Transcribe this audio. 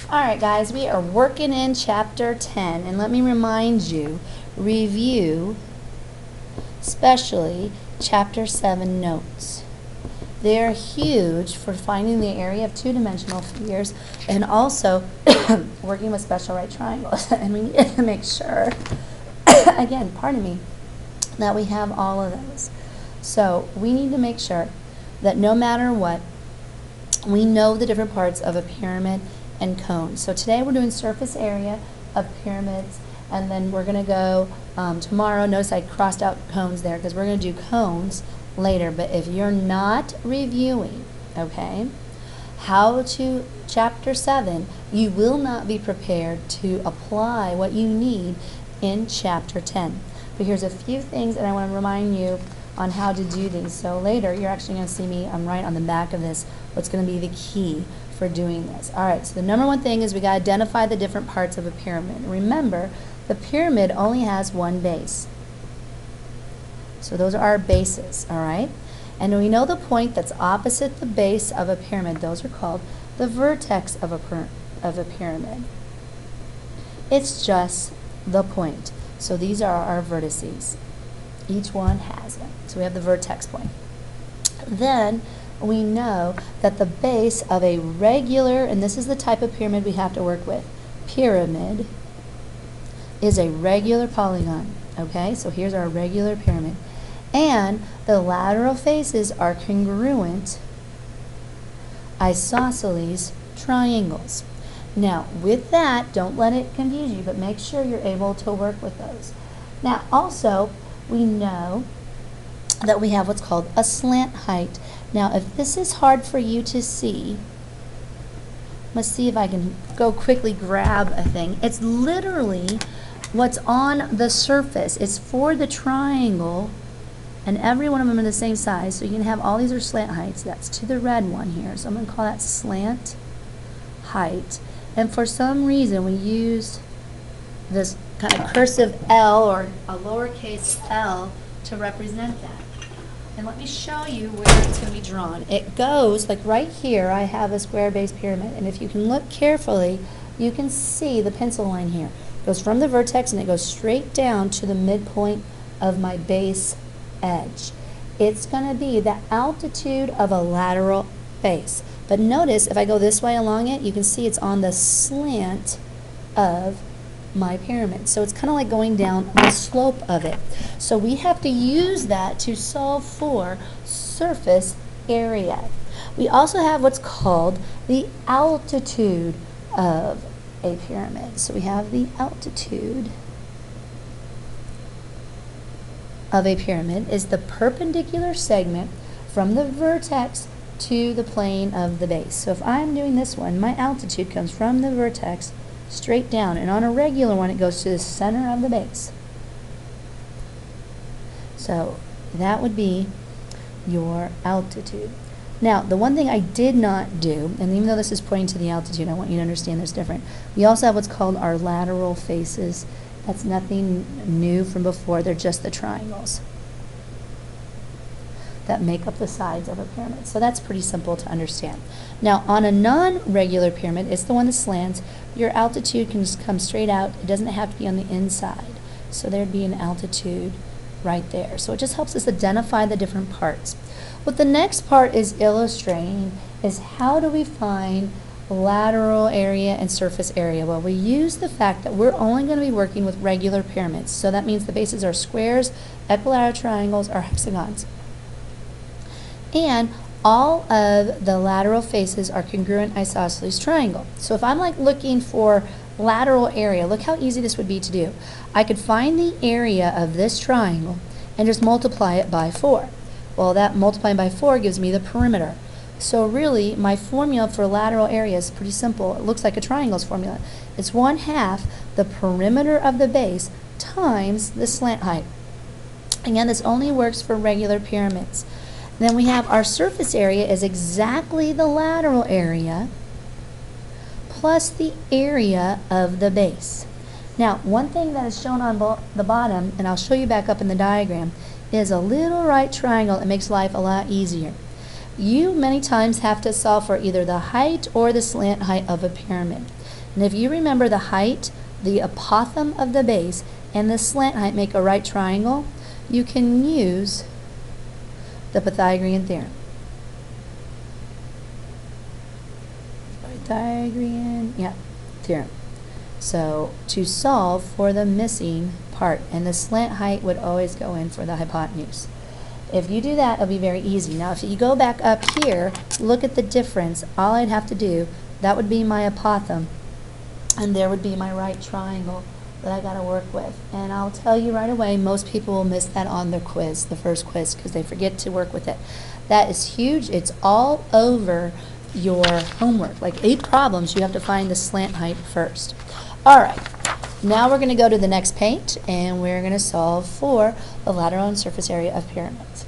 Alright guys, we are working in chapter 10, and let me remind you, review especially chapter 7 notes. They're huge for finding the area of two-dimensional figures and also working with special right triangles. And we need to make sure, again, pardon me, that we have all of those. So we need to make sure that no matter what, we know the different parts of a pyramid and cones. So today we're doing surface area of pyramids, and then we're going to go tomorrow. Notice I crossed out cones there because we're going to do cones later. But if you're not reviewing, okay, how to chapter 7, you will not be prepared to apply what you need in chapter 10. But here's a few things, and I want to remind you on how to do these. So later you're actually going to see me, I'm right on the back of this, what's going to be the key for doing this. Alright, so the number one thing is we got to identify the different parts of a pyramid. Remember, the pyramid only has one base. So those are our bases, alright? And we know the point that's opposite the base of a pyramid. Those are called the vertex of a pyramid. It's just the point. So these are our vertices. Each one has them. So we have the vertex point. Then we know that the base of a regular, and this is the type of pyramid we have to work with, pyramid is a regular polygon. Okay, so here's our regular pyramid. And the lateral faces are congruent isosceles triangles. Now, with that, don't let it confuse you, but make sure you're able to work with those. Now, also, we know that we have what's called a slant height. Now, if this is hard for you to see, let's see if I can go quickly grab a thing. It's literally what's on the surface. It's for the triangle, and every one of them are the same size. So you can have all these are slant heights. That's to the red one here. So I'm going to call that slant height. And for some reason, we used this kind of cursive L or a lowercase l to represent that. And let me show you where it's going to be drawn. It goes, like right here, I have a square base pyramid. And if you can look carefully, you can see the pencil line here. It goes from the vertex and it goes straight down to the midpoint of my base edge. It's going to be the altitude of a lateral face. But notice, if I go this way along it, you can see it's on the slant of my pyramid. So it's kind of like going down the slope of it. So we have to use that to solve for surface area. We also have what's called the altitude of a pyramid. So we have the altitude of a pyramid is the perpendicular segment from the vertex to the plane of the base. So if I'm doing this one, my altitude comes from the vertex straight down, and on a regular one it goes to the center of the base. So that would be your altitude. Now, the one thing I did not do, and even though this is pointing to the altitude, I want you to understand there's different. We also have what's called our lateral faces. That's nothing new from before. They're just the triangles that make up the sides of a pyramid. So that's pretty simple to understand. Now, on a non-regular pyramid, it's the one that slants. Your altitude can just come straight out. It doesn't have to be on the inside. So there'd be an altitude right there. So it just helps us identify the different parts. What the next part is illustrating is how do we find lateral area and surface area? Well, we use the fact that we're only going to be working with regular pyramids. So that means the bases are squares, equilateral triangles, or hexagons. And all of the lateral faces are congruent isosceles triangle. So if I'm like looking for lateral area, look how easy this would be to do. I could find the area of this triangle and just multiply it by 4. Well, that multiplying by 4 gives me the perimeter. So really, my formula for lateral area is pretty simple. It looks like a triangle's formula. It's 1/2 the perimeter of the base times the slant height. Again, this only works for regular pyramids. Then we have our surface area is exactly the lateral area plus the area of the base. Now, one thing that is shown on the bottom, and I'll show you back up in the diagram, is a little right triangle that makes life a lot easier. you many times have to solve for either the height or the slant height of a pyramid. And if you remember the height, the apothem of the base, and the slant height make a right triangle, you can use the Pythagorean theorem. Theorem. So to solve for the missing part, and the slant height would always go in for the hypotenuse. If you do that, it'll be very easy. Now, if you go back up here, look at the difference. All I'd have to do, that would be my apothem, and there would be my right triangle that I got to work with. And I'll tell you right away, most people will miss that on their quiz, the first quiz, because they forget to work with it. That is huge. It's all over your homework. Like 8 problems, you have to find the slant height first. All right, now we're going to go to the next page, and we're going to solve for the lateral and surface area of pyramids.